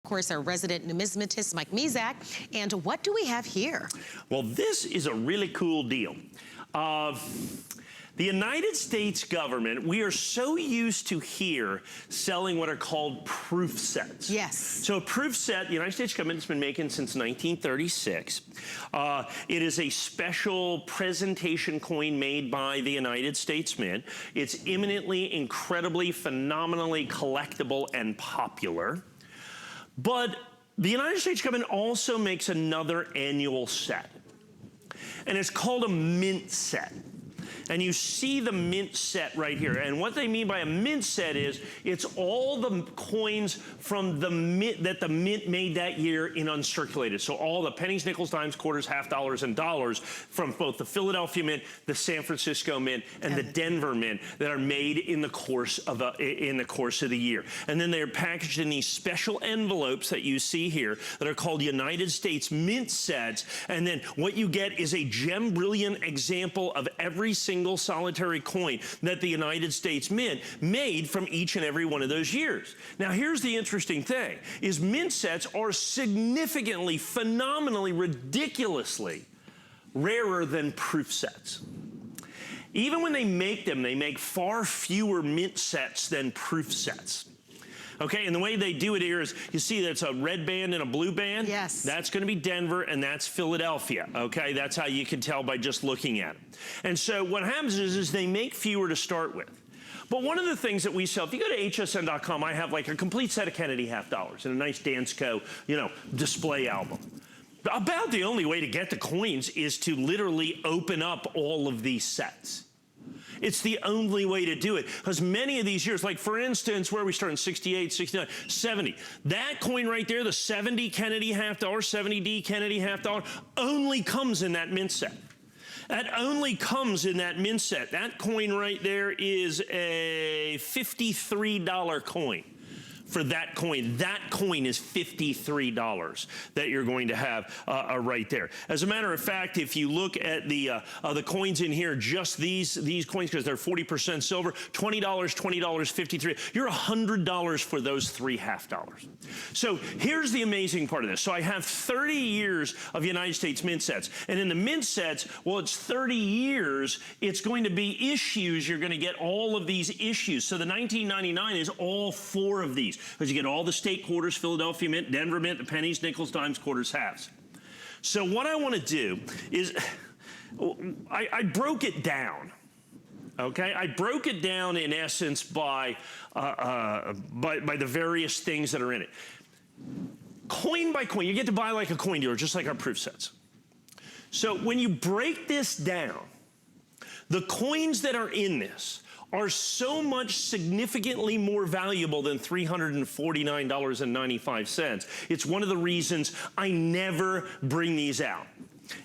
Of course, our resident numismatist, Mike Mezak. And what do we have here? Well, this is a really cool deal. The United States government, we are so used to here selling what are called proof sets. Yes. So a proof set, the United States government has been making since 1936. It is a special presentation coin made by the United States Mint. It's eminently, incredibly, phenomenally collectible and popular. But the United States government also makes another annual set. And it's called a mint set. And you see the mint set right here. And what they mean by a mint set is it's all the coins from the mint that the mint made that year in uncirculated. So all the pennies, nickels, dimes, quarters, half dollars, and dollars from both the Philadelphia Mint, the San Francisco Mint, and the Denver Mint that are made in the course of the year. And then they're packaged in these special envelopes that you see here that are called United States Mint sets. And then what you get is a gem brilliant example of every single solitary coin that the United States Mint made from each and every one of those years. Now here's the interesting thing, is mint sets are significantly, phenomenally, ridiculously rarer than proof sets. Even when they make them, they make far fewer mint sets than proof sets. Okay, and the way they do it here is, you see that's a red band and a blue band? Yes. That's gonna be Denver and that's Philadelphia, okay? That's how you can tell by just looking at them. And so what happens is they make fewer to start with. But one of the things that we sell, if you go to hsn.com, I have like a complete set of Kennedy half dollars and a nice Dansko, display album. About the only way to get the coins is to literally open up all of these sets. It's the only way to do it, because many of these years, like for instance, where we start in 68, 69, 70, that coin right there, the 70 Kennedy half dollar, 70D Kennedy half dollar, only comes in that mint set. That only comes in that mint set. That coin right there is a $53 coin. For that coin is $53 that you're going to have right there. As a matter of fact, if you look at the coins in here, just these coins, because they're 40% silver, $20, $20, 53. You're $100 for those three half dollars. So here's the amazing part of this. So I have 30 years of United States mint sets, and in the mint sets, well, it's 30 years. It's going to be issues. You're going to get all of these issues. So the 1999 is all four of these, because you get all the state quarters, Philadelphia Mint, Denver Mint, the pennies, nickels, dimes, quarters, halves. So what I want to do is, I broke it down, okay? I broke it down in essence by the various things that are in it. Coin by coin, you get to buy like a coin dealer, just like our proof sets. So when you break this down, the coins that are in this are so much significantly more valuable than $349.95. It's one of the reasons I never bring these out.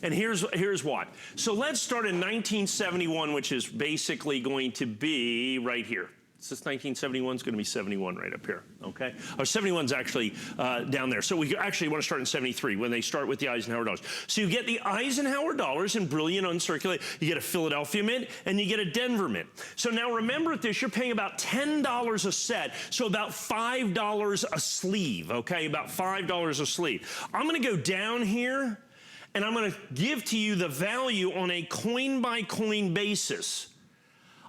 And here's why. So let's start in 1971, which is basically going to be right here. This 1971 is going to be 71 right up here, okay? Or 71 is actually down there. So we actually want to start in 73 when they start with the Eisenhower dollars. So you get the Eisenhower dollars in brilliant uncirculated, you get a Philadelphia Mint, and you get a Denver Mint. So now remember at this, you're paying about $10 a set, so about $5 a sleeve, okay? About $5 a sleeve. I'm going to go down here, and I'm going to give to you the value on a coin-by-coin basis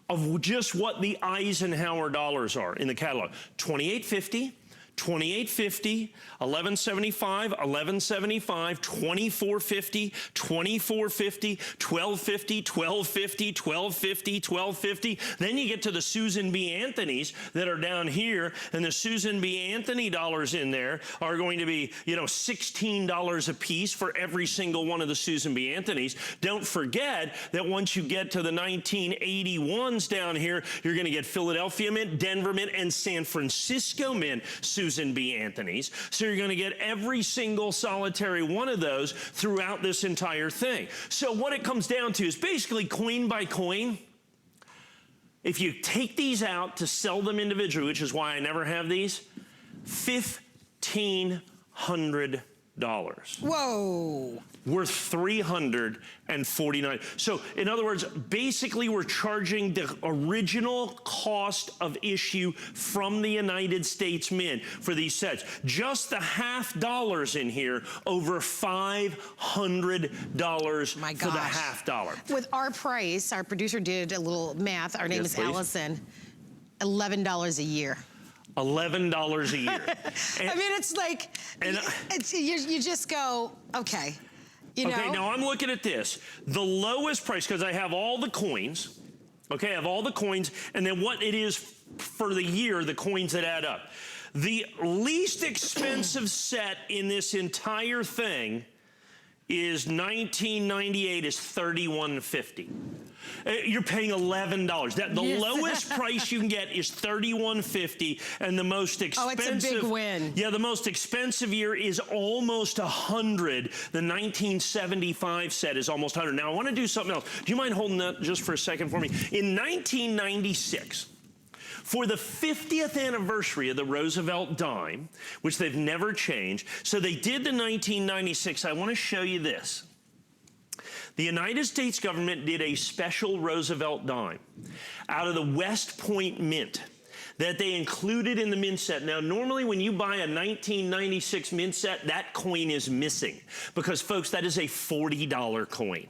of just what the Eisenhower dollars are in the catalog. 2850, 2850, 1175, 1175, 2450, 2450, 1250, 1250, 1250, 1250. Then you get to the Susan B. Anthony's that are down here, and the Susan B. Anthony dollars in there are going to be, $16 a piece for every single one of the Susan B. Anthony's. Don't forget that once you get to the 1981s down here, you're going to get Philadelphia Mint, Denver Mint, and San Francisco Mint Susan B. Anthony's. So you're going to get every single solitary one of those throughout this entire thing. So what it comes down to is basically coin by coin. If you take these out to sell them individually, which is why I never have these, $1,500. Whoa. Worth $349. So in other words, basically we're charging the original cost of issue from the United States Mint for these sets. Just the $half in here, over $500 My for the gosh. $half. With our price, our producer did a little math. Our name Yes, is please. Allison. $11 a year. $11 a year. And, I mean, it's like, you just go, okay. You know? okay, now I'm looking at this. The lowest price, because I have all the coins, okay, I have all the coins, and then what it is for the year, the coins that add up. The least expensive set in this entire thing is 1998 is $31.50. You're paying $11. The Yes. lowest price you can get is $31.50, and the most expensive. Oh, it's a big win. Yeah, the most expensive year is almost $100. The 1975 set is almost $100. Now I want to do something else. Do you mind holding that just for a second for me? In 1996. For the 50th anniversary of the Roosevelt dime, which they've never changed, so they did the 1996. I want to show you this. The United States government did a special Roosevelt dime out of the West Point Mint that they included in the mint set. Now, normally when you buy a 1996 mint set, that coin is missing because, folks, that is a $40 coin.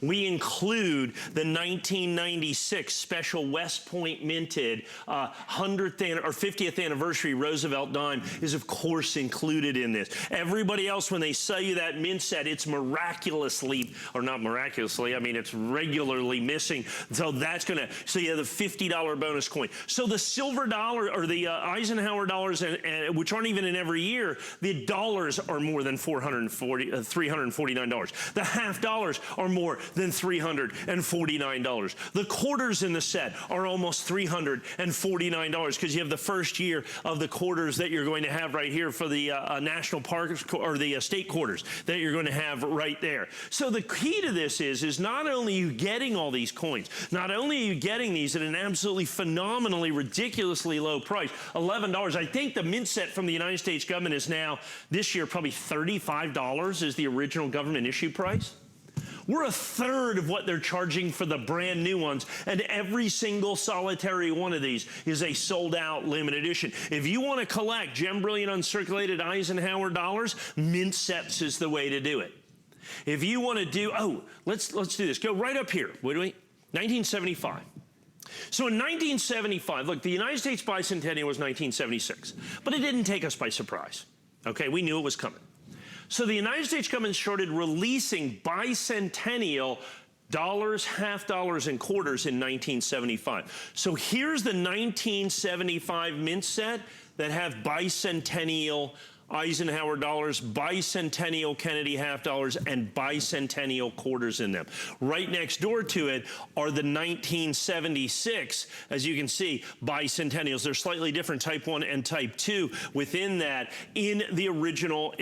We include the 1996 special West Point minted 100th or 50th anniversary Roosevelt dime is, of course, included in this. Everybody else, when they sell you that mint set, it's miraculously, or not miraculously, I mean, it's regularly missing. So that's going to, so you have the $50 bonus coin. So the silver dollar, or the Eisenhower dollars, and which aren't even in every year, the dollars are more than $349. The half dollars are more than $349. The quarters in the set are almost $349 because you have the first year of the quarters that you're going to have right here for the national parks, or the state quarters that you're going to have right there. So the key to this is not only are you getting all these coins, not only are you getting these at an absolutely phenomenally, ridiculously low price, $11. I think the mint set from the United States government is now, this year, probably $35 is the original government issue price. We're a third of what they're charging for the brand new ones, and every single solitary one of these is a sold-out limited edition. If you want to collect Gem Brilliant Uncirculated Eisenhower dollars, mint sets is the way to do it. If you want to do, let's do this. Go right up here. What do we? 1975. So in 1975, look, the United States bicentennial was 1976, but it didn't take us by surprise. Okay, we knew it was coming. So the United States government started releasing bicentennial dollars, half dollars, and quarters in 1975. So here's the 1975 mint set that have bicentennial Eisenhower dollars, bicentennial Kennedy half dollars, and bicentennial quarters in them. Right next door to it are the 1976, as you can see, bicentennials. They're slightly different, type 1 and type 2 within that in the original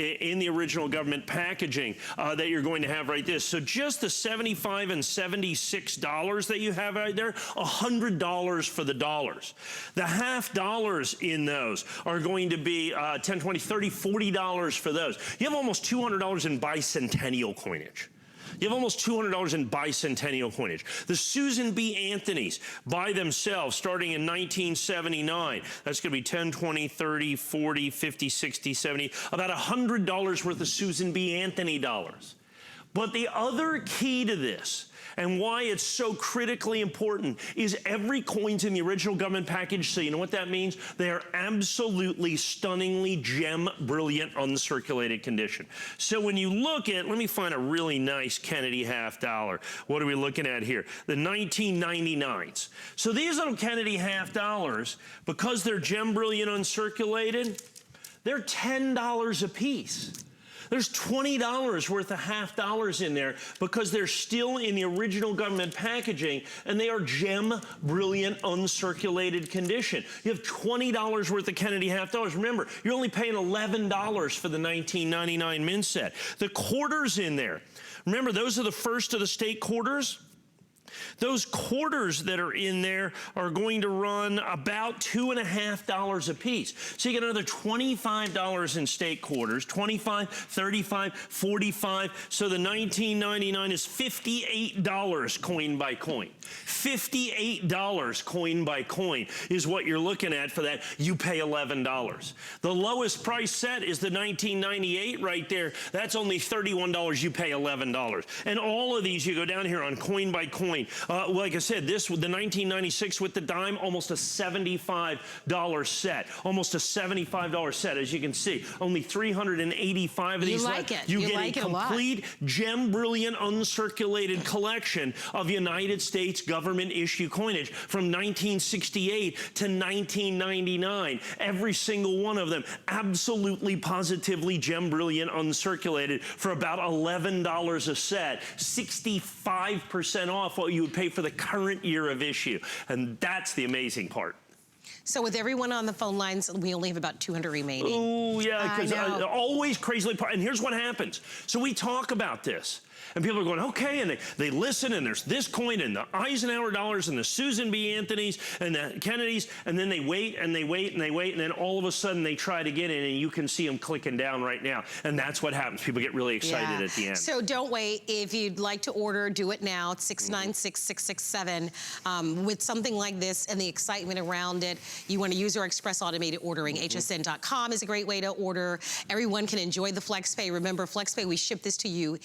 government packaging that you're going to have right there. So just the $75 and $76 that you have right there, $100 for the dollars. The half dollars in those are going to be 10, 20, 30, $40 for those. You have almost $200 in bicentennial coinage. You have almost $200 in bicentennial coinage. The Susan B. Anthonys by themselves, starting in 1979, that's going to be 10, 20, 30, 40, 50, 60, 70, about $100 worth of Susan B. Anthony dollars. But the other key to this, and why it's so critically important, is every coin's in the original government package. So you know what that means? They are absolutely stunningly gem brilliant uncirculated condition. So when you look at, let me find a really nice Kennedy half dollar. What are we looking at here? The 1999s. So these little Kennedy half dollars, because they're gem brilliant uncirculated, they're $10 a piece. There's $20 worth of half dollars in there because they're still in the original government packaging and they are gem brilliant uncirculated condition. You have $20 worth of Kennedy half dollars. Remember, you're only paying $11 for the 1999 mint set. The quarters in there, remember, those are the first of the state quarters. Those quarters that are in there are going to run about $2.50 a piece. So you get another $25 in state quarters, 25, 35, 45. So the $19.99 is $58 coin by coin. $58 coin by coin is what you're looking at for that. You pay $11. The lowest price set is the $19.98 right there. That's only $31. You pay $11. And all of these, you go down here on coin by coin. Like I said, this with the 1996 with the dime, almost a $75 set. Almost a $75 set, as you can see. Only 385 of these left. You get a complete gem brilliant uncirculated collection of United States government issue coinage from 1968 to 1999. Every single one of them absolutely positively gem brilliant uncirculated for about $11 a set. 65% off what you would pay for the current year of issue. And that's the amazing part. So with everyone on the phone lines, we only have about 200 remaining. Oh, yeah, because always crazily. And here's what happens. So we talk about this. And people are going, okay, and they listen, and there's this coin, and the Eisenhower dollars, and the Susan B. Anthony's, and the Kennedys, and then they wait, and they wait, and they wait, and then all of a sudden they try to get in, and you can see them clicking down right now. And that's what happens. People get really excited at the end. So don't wait. If you'd like to order, do it now. It's 696-667. With something like this and the excitement around it, you want to use our express automated ordering. HSN.com is a great way to order. Everyone can enjoy the FlexPay. Remember, FlexPay, we ship this to you